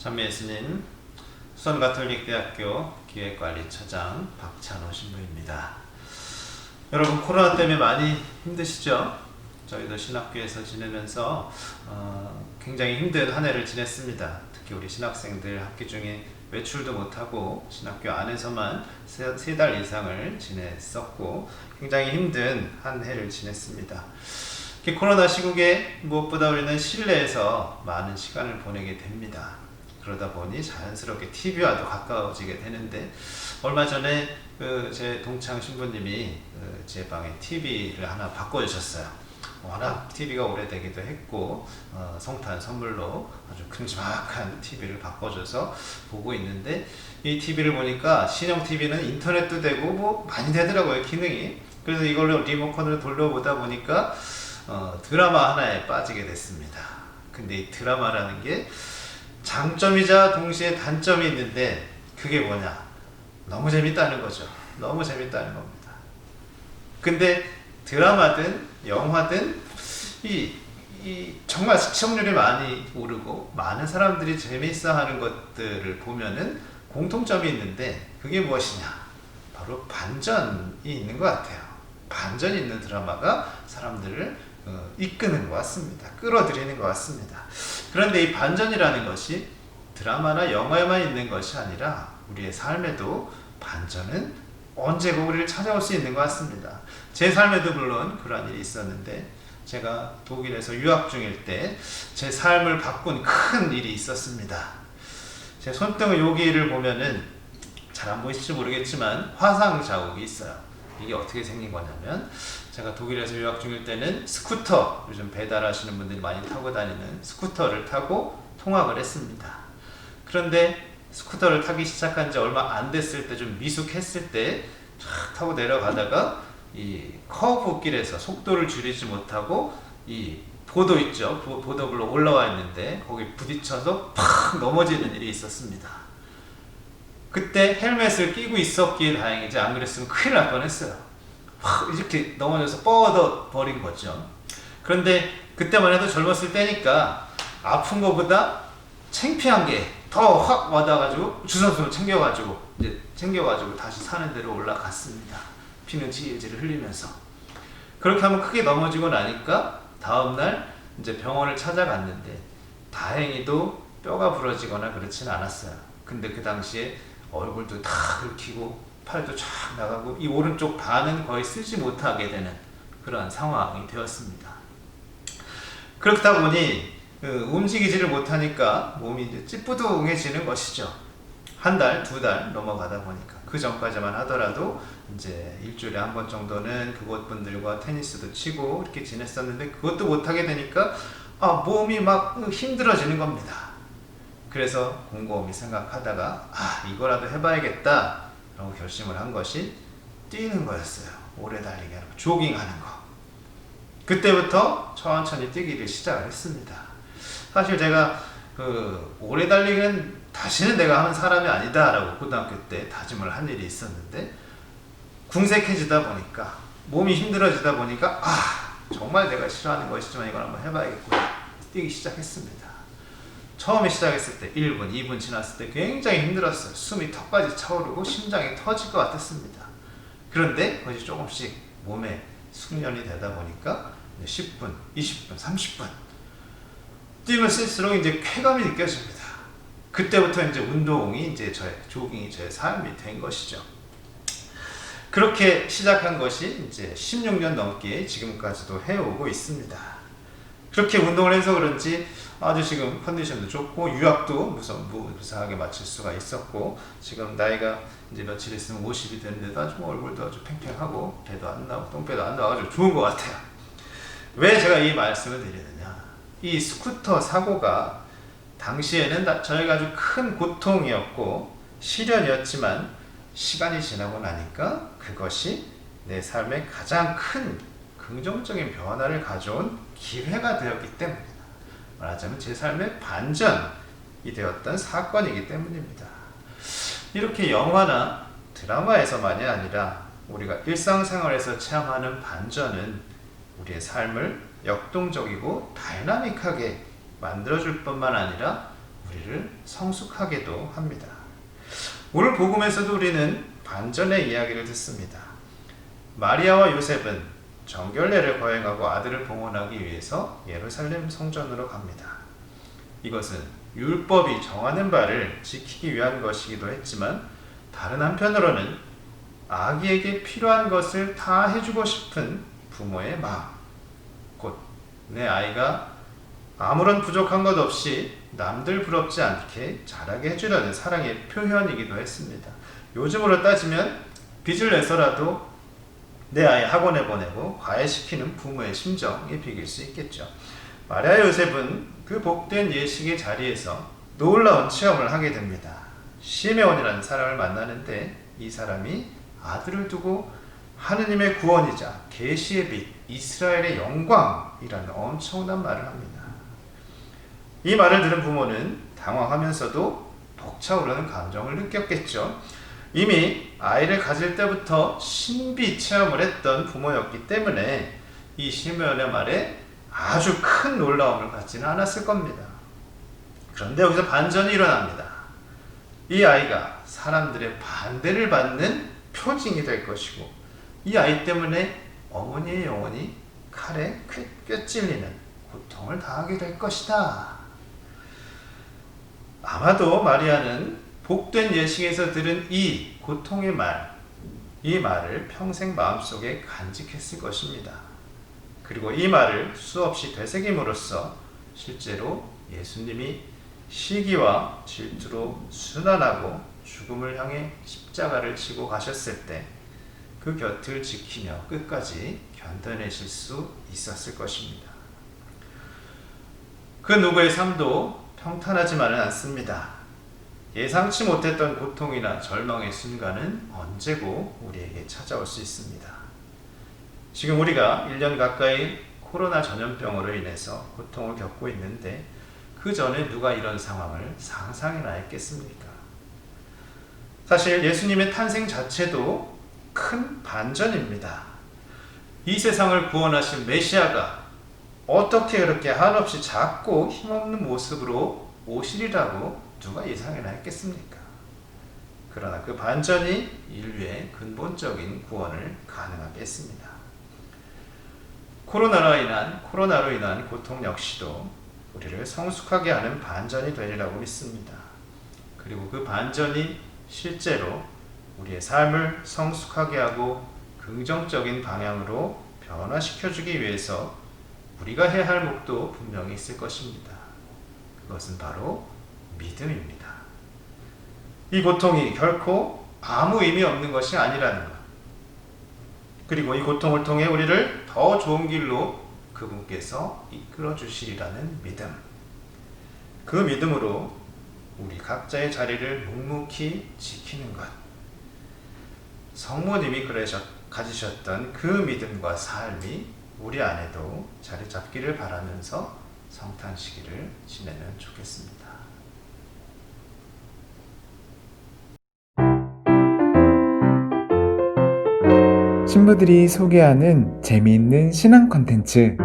참여 예수님 수원가톨릭대학교 기획관리처장 박찬호 신부입니다. 여러분, 코로나 때문에 많이 힘드시죠? 저희도 신학교에서 지내면서 굉장히 힘든 한 해를 지냈습니다. 특히 우리 신학생들 학기 중에 외출도 못하고 신학교 안에서만 3달 이상을 지냈었고 굉장히 힘든 한 해를 지냈습니다. 코로나 시국에 무엇보다 우리는 실내에서 많은 시간을 보내게 됩니다. 그러다 보니 자연스럽게 TV와도 가까워지게 되는데, 얼마 전에 제 동창 신부님이 제 방에 TV를 하나 바꿔주셨어요. 워낙 TV가 오래되기도 했고 성탄 선물로 아주 큼지막한 TV를 바꿔줘서 보고 있는데, 이 TV를 보니까 신형 TV는 인터넷도 되고 뭐 많이 되더라고요, 기능이. 그래서 이걸로 리모컨을 돌려보다 보니까 드라마 하나에 빠지게 됐습니다. 근데 이 드라마라는 게 장점이자 동시에 단점이 있는데, 그게 뭐냐? 너무 재밌다는 거죠. 너무 재밌다는 겁니다. 근데 드라마든 영화든 정말 시청률이 많이 오르고 많은 사람들이 재밌어하는 것들을 보면은 공통점이 있는데, 그게 무엇이냐? 바로 반전이 있는 것 같아요. 반전이 있는 드라마가 사람들을 이끄는 것 같습니다. 끌어들이는 것 같습니다. 그런데 이 반전이라는 것이 드라마나 영화에만 있는 것이 아니라 우리의 삶에도 반전은 언제고 우리를 찾아올 수 있는 것 같습니다. 제 삶에도 물론 그러한 일이 있었는데, 제가 독일에서 유학 중일 때 제 삶을 바꾼 큰 일이 있었습니다. 제 손등의 여기를 보면은 잘 안 보이실지 모르겠지만 화상 자국이 있어요. 이게 어떻게 생긴 거냐면, 제가 독일에서 유학 중일 때는 스쿠터, 요즘 배달하시는 분들이 많이 타고 다니는 스쿠터를 타고 통학을 했습니다. 그런데 스쿠터를 타기 시작한 지 얼마 안 됐을 때, 좀 미숙했을 때 쫙 타고 내려가다가 이 커브 길에서 속도를 줄이지 못하고 이 보도 있죠, 보도블록 올라와 있는데 거기 부딪혀서 팍 넘어지는 일이 있었습니다. 그때 헬멧을 끼고 있었기에 다행이지, 안 그랬으면 큰일 날 뻔했어요. 이렇게 넘어져서 뻗어버린 거죠. 그런데 그때만 해도 젊었을 때니까 아픈 것보다 창피한 게 더 확 와닿아가지고 주섬주섬 챙겨가지고 다시 사는 데로 올라갔습니다. 피는 질질 흘리면서. 그렇게 하면 크게 넘어지고 나니까 다음날 이제 병원을 찾아갔는데, 다행히도 뼈가 부러지거나 그렇진 않았어요. 근데 그 당시에 얼굴도 다 긁히고 팔도 쫙 나가고 이 오른쪽 반은 거의 쓰지 못하게 되는 그러한 상황이 되었습니다. 그렇다 보니 움직이지를 못하니까 몸이 이제 찌뿌둥해지는 것이죠. 한 달, 2달 넘어가다 보니까. 그 전까지만 하더라도 이제 일주일에 한 번 정도는 그곳분들과 테니스도 치고 이렇게 지냈었는데, 그것도 못하게 되니까 몸이 막 힘들어지는 겁니다. 그래서 곰곰이 생각하다가 이거라도 해봐야겠다 라고 결심을 한 것이 뛰는 거였어요. 오래 달리기 하는 거, 조깅하는 거. 그때부터 천천히 뛰기를 시작을 했습니다. 사실 제가 오래 달리기는 다시는 내가 하는 사람이 아니다 라고 고등학교 때 다짐을 한 일이 있었는데, 궁색해지다 보니까, 몸이 힘들어지다 보니까 정말 내가 싫어하는 것이지만 이걸 한번 해봐야겠구나, 뛰기 시작했습니다. 처음에 시작했을 때 1분, 2분 지났을 때 굉장히 힘들었어요. 숨이 턱까지 차오르고 심장이 터질 것 같았습니다. 그런데 그것이 조금씩 몸에 숙련이 되다 보니까 10분, 20분, 30분 뛰면 쓸수록 이제 쾌감이 느껴집니다. 그때부터 이제 운동이 조깅이 저의 삶이 된 것이죠. 그렇게 시작한 것이 이제 16년 넘게 지금까지도 해오고 있습니다. 그렇게 운동을 해서 그런지 아주 지금 컨디션도 좋고, 유학도 무사하게 마칠 수가 있었고, 지금 나이가 이제 며칠 있으면 50이 되는데도 아주 얼굴도 아주 팽팽하고 배도 안 나오고 똥배도 안 나와가지고 좋은 것 같아요. 왜 제가 이 말씀을 드리느냐? 이 스쿠터 사고가 당시에는 저희가 아주 큰 고통이었고 시련이었지만, 시간이 지나고 나니까 그것이 내 삶에 가장 큰 긍정적인 변화를 가져온 기회가 되었기 때문입니다. 말하자면 제 삶의 반전이 되었던 사건이기 때문입니다. 이렇게 영화나 드라마에서만이 아니라 우리가 일상생활에서 체험하는 반전은 우리의 삶을 역동적이고 다이나믹하게 만들어줄 뿐만 아니라 우리를 성숙하게도 합니다. 오늘 복음에서도 우리는 반전의 이야기를 듣습니다. 마리아와 요셉은 정결례를 거행하고 아들을 봉헌하기 위해서 예루살렘 성전으로 갑니다. 이것은 율법이 정하는 바를 지키기 위한 것이기도 했지만 다른 한편으로는 아기에게 필요한 것을 다 해주고 싶은 부모의 마음, 곧 내 아이가 아무런 부족한 것 없이 남들 부럽지 않게 자라게 해주려는 사랑의 표현이기도 했습니다. 요즘으로 따지면 빚을 내서라도 내 아이 학원에 보내고 과외시키는 부모의 심정에 비길 수 있겠죠. 마리아 요셉은 그 복된 예식의 자리에서 놀라운 체험을 하게 됩니다. 시메온이라는 사람을 만나는데 이 사람이 아들을 두고 하느님의 구원이자 계시의 빛, 이스라엘의 영광이라는 엄청난 말을 합니다. 이 말을 들은 부모는 당황하면서도 벅차오르는 감정을 느꼈겠죠. 이미 아이를 가질 때부터 신비 체험을 했던 부모였기 때문에 이 시므온의 말에 아주 큰 놀라움을 갖지는 않았을 겁니다. 그런데 여기서 반전이 일어납니다. 이 아이가 사람들의 반대를 받는 표징이 될 것이고 이 아이 때문에 어머니의 영혼이 칼에 꿰찔리는 고통을 당하게 될 것이다. 아마도 마리아는 복된 예식에서 들은 이 고통의 말, 이 말을 평생 마음속에 간직했을 것입니다. 그리고 이 말을 수없이 되새김으로써 실제로 예수님이 시기와 질투로 순환하고 죽음을 향해 십자가를 지고 가셨을 때 그 곁을 지키며 끝까지 견뎌내실 수 있었을 것입니다. 그 누구의 삶도 평탄하지만은 않습니다. 예상치 못했던 고통이나 절망의 순간은 언제고 우리에게 찾아올 수 있습니다. 지금 우리가 1년 가까이 코로나 전염병으로 인해서 고통을 겪고 있는데 그 전에 누가 이런 상황을 상상이나 했겠습니까? 사실 예수님의 탄생 자체도 큰 반전입니다. 이 세상을 구원하신 메시아가 어떻게 그렇게 한없이 작고 힘없는 모습으로 오시리라고 누가 예상이나 했겠습니까? 그러나 그 반전이 인류의 근본적인 구원을 가능하게 했습니다. 코로나로 인한 고통 역시도 우리를 성숙하게 하는 반전이 되리라고 믿습니다. 그리고 그 반전이 실제로 우리의 삶을 성숙하게 하고 긍정적인 방향으로 변화시켜주기 위해서 우리가 해야 할 몫도 분명히 있을 것입니다. 그것은 바로 믿음입니다. 이 고통이 결코 아무 의미 없는 것이 아니라는 것. 그리고 이 고통을 통해 우리를 더 좋은 길로 그분께서 이끌어 주시리라는 믿음. 그 믿음으로 우리 각자의 자리를 묵묵히 지키는 것. 성모님이 가지셨던 그 믿음과 삶이 우리 안에도 자리 잡기를 바라면서 성탄 시기를 지내면 좋겠습니다. 신부들이 소개하는 재미있는 신앙 콘텐츠